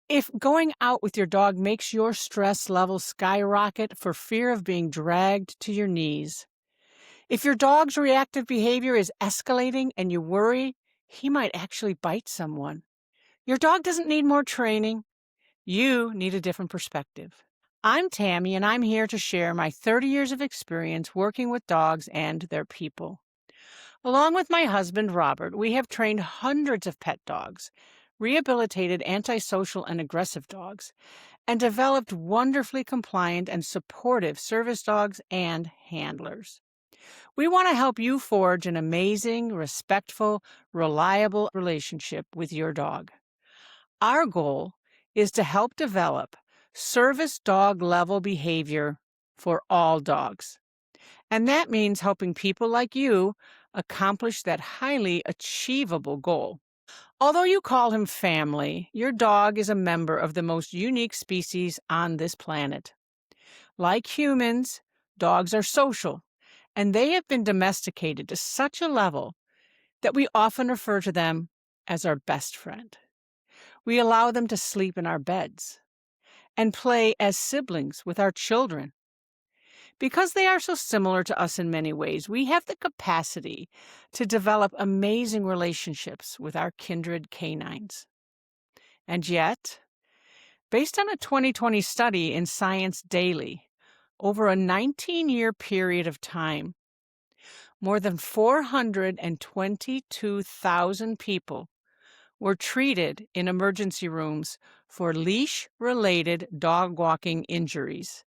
If going out with your dog makes your stress level skyrocket for fear of being dragged to your knees, if your dog's reactive behavior is escalating and you worry he might actually bite someone, your dog doesn't need more training. You need a different perspective. I'm Tammy, and I'm here to share my 30 years of experience working with dogs and their people. Along with my husband, Robert, we have trained hundreds of pet dogs, rehabilitated antisocial and aggressive dogs, and developed wonderfully compliant and supportive service dogs and handlers. We want to help you forge an amazing, respectful, reliable relationship with your dog. Our goal is to help develop service dog level behavior for all dogs. And that means helping people like you accomplish that highly achievable goal. Although you call him family, your dog is a member of the most unique species on this planet. Like humans, dogs are social, and they have been domesticated to such a level that we often refer to them as our best friend. We allow them to sleep in our beds and play as siblings with our children. Because they are so similar to us in many ways, we have the capacity to develop amazing relationships with our kindred canines. And yet, based on a 2020 study in Science Daily, over a 19-year period of time, more than 422,000 people were treated in emergency rooms for leash-related dog walking injuries,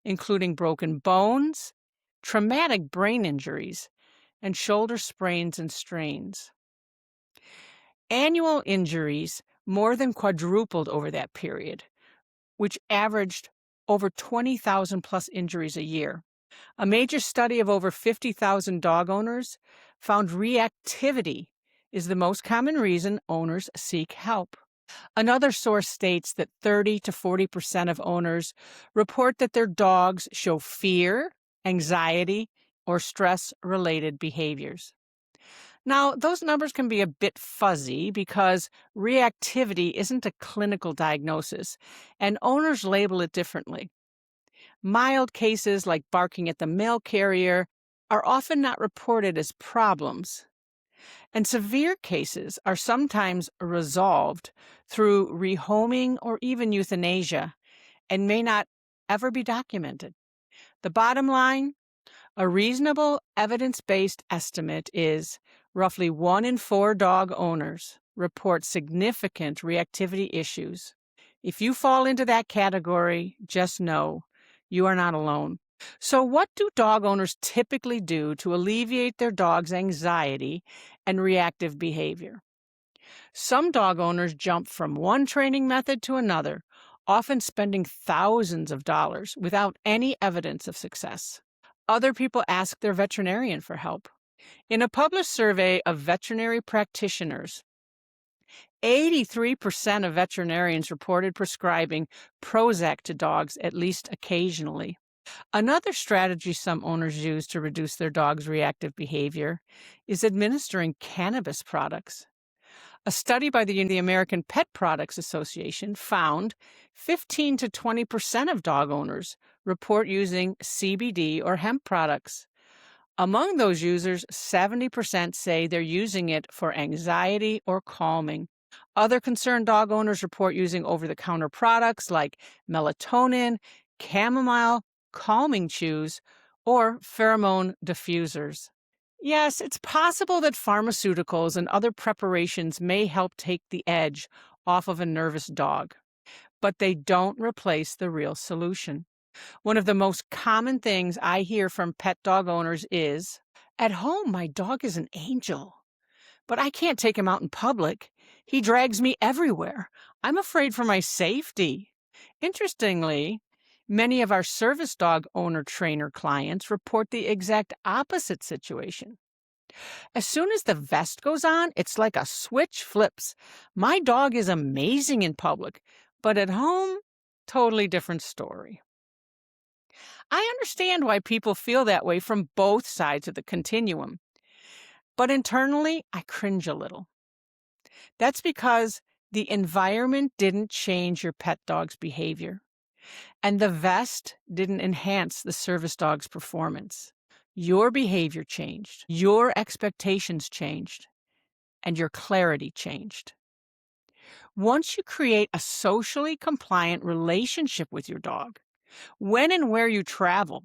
including broken bones, traumatic brain injuries, and shoulder sprains and strains. Annual injuries more than quadrupled over that period, which averaged over 20,000 plus injuries a year. A major study of over 50,000 dog owners found reactivity is the most common reason owners seek help. Another source states that 30 to 40% of owners report that their dogs show fear, anxiety, or stress-related behaviors. Now, those numbers can be a bit fuzzy because reactivity isn't a clinical diagnosis, and owners label it differently. Mild cases like barking at the mail carrier are often not reported as problems, and severe cases are sometimes resolved through rehoming or even euthanasia and may not ever be documented. The bottom line, a reasonable evidence-based estimate is roughly 1 in 4 dog owners report significant reactivity issues. If you fall into that category, just know you are not alone. So what do dog owners typically do to alleviate their dog's anxiety and reactive behavior? Some dog owners jump from one training method to another, often spending thousands of dollars without any evidence of success. Other people ask their veterinarian for help. In a published survey of veterinary practitioners, 83% of veterinarians reported prescribing Prozac to dogs at least occasionally. Another strategy some owners use to reduce their dog's reactive behavior is administering cannabis products. A study by the American Pet Products Association found 15 to 20% of dog owners report using CBD or hemp products. Among those users, 70% say they're using it for anxiety or calming. Other concerned dog owners report using over-the-counter products like melatonin, chamomile, calming chews, or pheromone diffusers. Yes, it's possible that pharmaceuticals and other preparations may help take the edge off of a nervous dog, but they don't replace the real solution. One of the most common things I hear from pet dog owners is, "At home, my dog is an angel, but I can't take him out in public. He drags me everywhere. I'm afraid for my safety." Interestingly, many of our service dog owner-trainer clients report the exact opposite situation. As soon as the vest goes on, it's like a switch flips. My dog is amazing in public, but at home, totally different story. I understand why people feel that way from both sides of the continuum, but internally, I cringe a little. That's because The environment didn't change your pet dog's behavior, and the vest didn't enhance the service dog's performance. Your behavior changed, your expectations changed, and your clarity changed. Once you create a socially compliant relationship with your dog, when and where you travel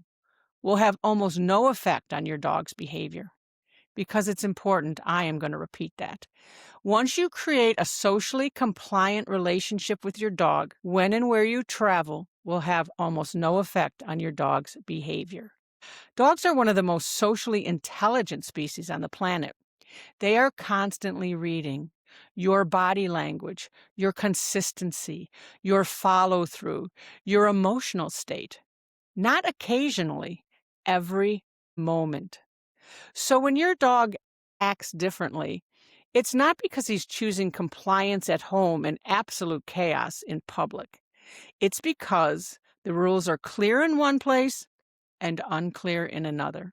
will have almost no effect on your dog's behavior. Because it's important, I am going to repeat that. Once you create a socially compliant relationship with your dog, when and where you travel will have almost no effect on your dog's behavior. Dogs are one of the most socially intelligent species on the planet. They are constantly reading your body language, your consistency, your follow through, your emotional state. Not occasionally, every moment. So when your dog acts differently, it's not because he's choosing compliance at home and absolute chaos in public. It's because the rules are clear in one place and unclear in another.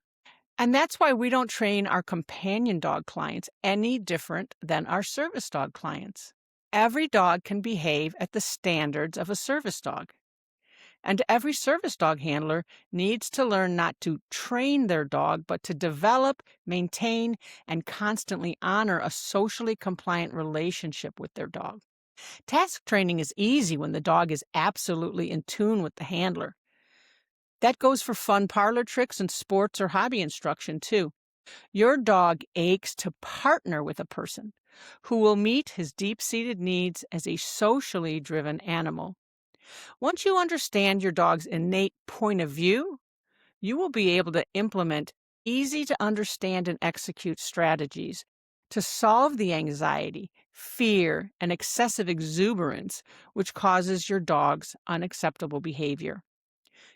And that's why we don't train our companion dog clients any different than our service dog clients. Every dog can behave at the standards of a service dog. And every service dog handler needs to learn not to train their dog, but to develop, maintain, and constantly honor a socially compliant relationship with their dog. Task training is easy when the dog is absolutely in tune with the handler. That goes for fun parlor tricks and sports or hobby instruction, too. Your dog aches to partner with a person who will meet his deep-seated needs as a socially driven animal. Once you understand your dog's innate point of view, you will be able to implement easy to understand and execute strategies to solve the anxiety, fear, and excessive exuberance which causes your dog's unacceptable behavior.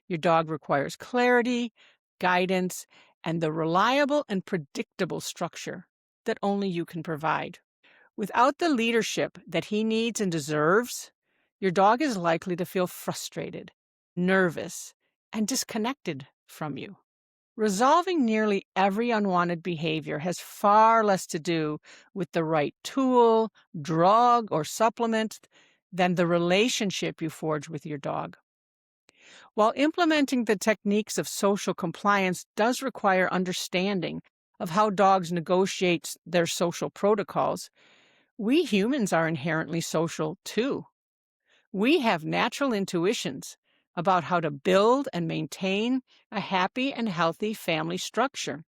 Your dog requires clarity, guidance, and the reliable and predictable structure that only you can provide. Without the leadership that he needs and deserves, your dog is likely to feel frustrated, nervous, and disconnected from you. Resolving nearly every unwanted behavior has far less to do with the right tool, drug, or supplement than the relationship you forge with your dog. While implementing the techniques of social compliance does require understanding of how dogs negotiate their social protocols, we humans are inherently social too. We have natural intuitions about how to build and maintain a happy and healthy family structure.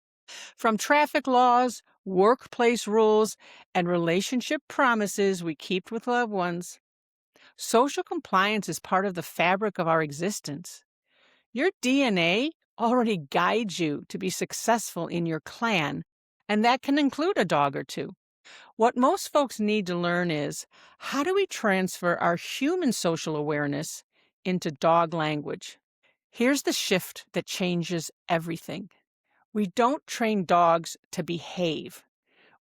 From traffic laws, workplace rules, and relationship promises we keep with loved ones, social compliance is part of the fabric of our existence. Your DNA already guides you to be successful in your clan, and that can include a dog or two. What most folks need to learn is, how do we transfer our human social awareness into dog language? Here's the shift that changes everything. We don't train dogs to behave.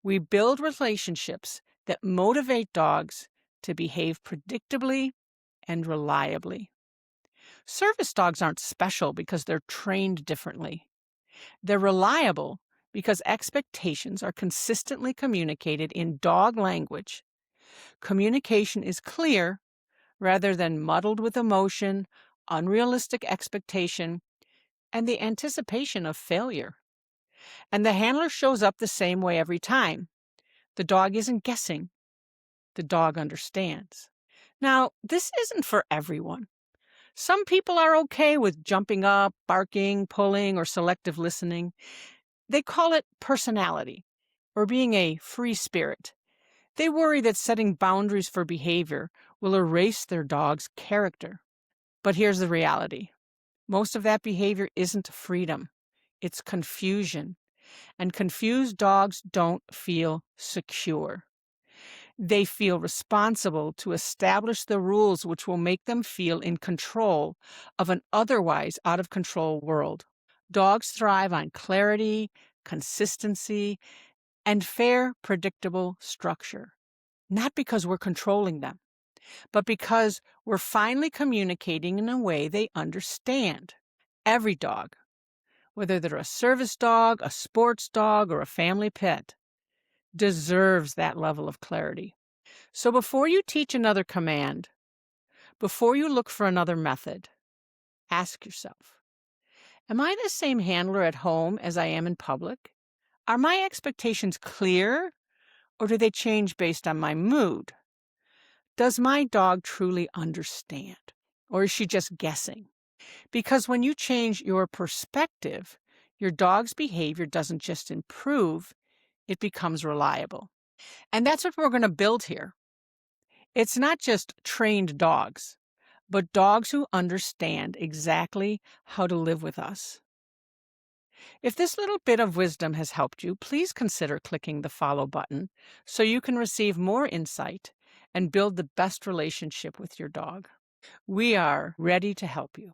We build relationships that motivate dogs to behave predictably and reliably. Service dogs aren't special because they're trained differently. They're reliable because expectations are consistently communicated in dog language. Communication is clear rather than muddled with emotion, unrealistic expectation, and the anticipation of failure. And the handler shows up the same way every time. The dog isn't guessing. The dog understands. Now, this isn't for everyone. Some people are okay with jumping up, barking, pulling, or selective listening. They call it personality or being a free spirit. They worry that setting boundaries for behavior will erase their dog's character. But here's the reality. Most of that behavior isn't freedom. It's confusion. And confused dogs don't feel secure. They feel responsible to establish the rules which will make them feel in control of an otherwise out of control world. Dogs thrive on clarity, consistency, and fair, predictable structure. Not because we're controlling them, but because we're finally communicating in a way they understand. Every dog, whether they're a service dog, a sports dog, or a family pet, deserves that level of clarity. So before you teach another command, before you look for another method, ask yourself, am I the same handler at home as I am in public? Are my expectations clear, or do they change based on my mood? Does my dog truly understand, or is she just guessing? Because when you change your perspective, your dog's behavior doesn't just improve, it becomes reliable. And that's what we're going to build here. It's not just trained dogs, but dogs who understand exactly how to live with us. If this little bit of wisdom has helped you, please consider clicking the follow button so you can receive more insight and build the best relationship with your dog. We are ready to help you.